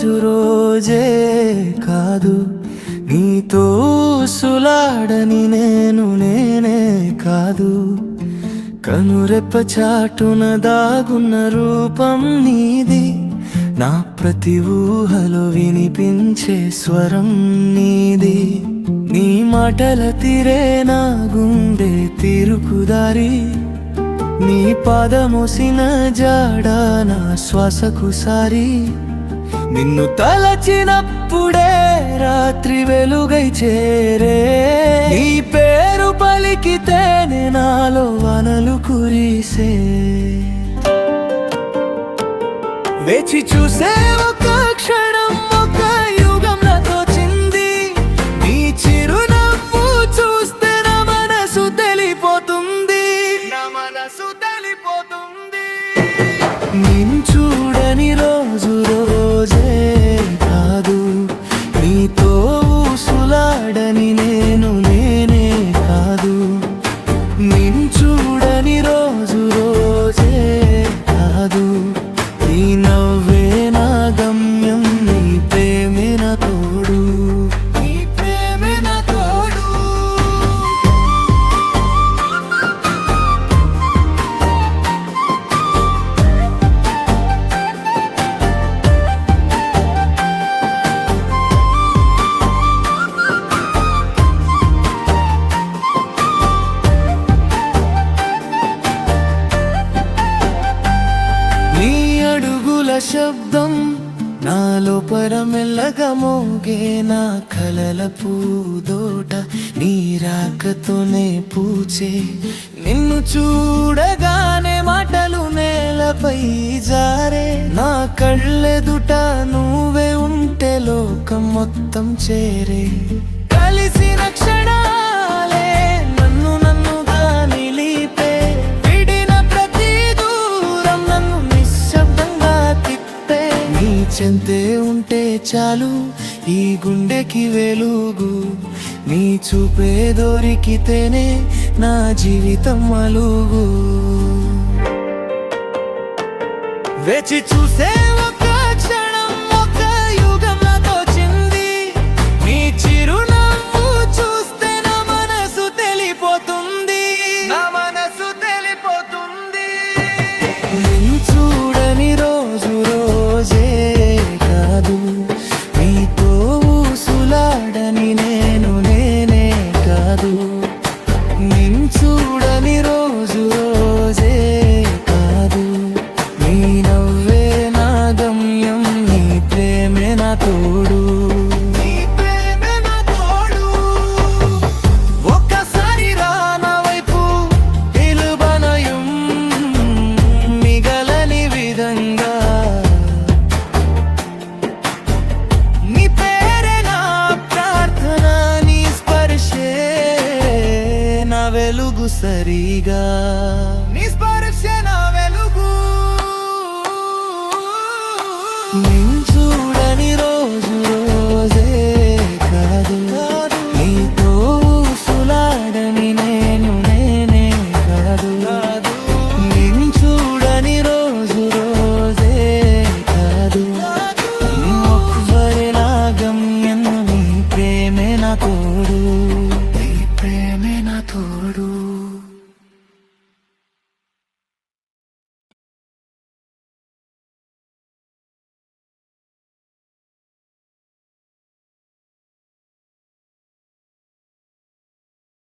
రోజు రోజే కాదు, నీతో సులాడని నేనే కాదు. కనురెప్ప చాటున దాగున్న రూపం నీది, నా ప్రతి ఊహలో వినిపించే స్వరం నీది. నీ మాటల తీరే నా గుండె తిరుకుదారి, నీ పాదమోసిన జాడ నా శ్వాసకు సారి. నిన్ను తలచినప్పుడే రాత్రి వెలుగై చేరే, నీ పేరు పలికితేనే నాలో వానలు కురిసే. వేచి చూసే ఒక క్షణం ఒక యుగంలా తోచింది, నీ చిరునవ్వు చూస్తే నా మనసు తెలిపోతుంది, నా మనసు తెలిపోతుంది. నిన్ను చూడని రోజు రోజే కాదు, నీతో సులాడని నేనే కాదు. నిన్ను చూడని రోజు రోజే కాదు, నీ నవ్వే నా గమ్యం, నీ ప్రేమే నా తోడు, నీ ప్రేమే నా తోడు. నీ అడుగుల శబ్దం నాలో పరమెల్లగా మోగే, నా కలల పూదోట నీ రాకతోనే పూచే. నిన్ను చూడగానే మాటలు నేలపై జారే, నా కళ్ళెదుట నువ్వే ఉంటే లోకం మొత్తం చేరే. కలిసిన క్షణాలే నన్ను నన్నుగా నిలిపే, విడిన ప్రతి దూరం నన్ను నిశ్శబ్దంగా తిప్పే. నీ చెంతే ఉంటే చాలు ఈ గుండెకి వెలుగు, నీ చూపే దొరికితేనే నా జీవితం అలుగు. వేచి చూసే ఒక క్షణం ఒక యుగంలా తోచింది, నీ చిరునవ్వు చూస్తే నా మనసు తెలిపోతుంది, నా మనసు తెలిపోతుంది. నిన్ను చూడని రోజు రోజే కాదు, నీతో సులాడని నేనే కాదు. నిన్ను చూడని రోజు రోజే కాదు, నీ నవ్వే నా గమ్యం, నీ ప్రేమే నా తోడు, నీ ప్రేమే నా తోడు. ఒక్కసారి రా నా వైపు నిలువనయం, మిగలని విధంగా. నీ పేరే నా ప్రార్థన, నీ స్పర్శే నా వెలుగు సరిగా, నీ స్పర్శే నా వెలుగు. నిన్ను చూడని రోజు రోజే కాదు, నీతో సులాడని నేనే కాదు. నిన్ను చూడని రోజు రోజే కాదు, ఒక్కరి నా గమ్యం, నీ ప్రేమే నా తోడు, నీ ప్రేమే నా తోడు.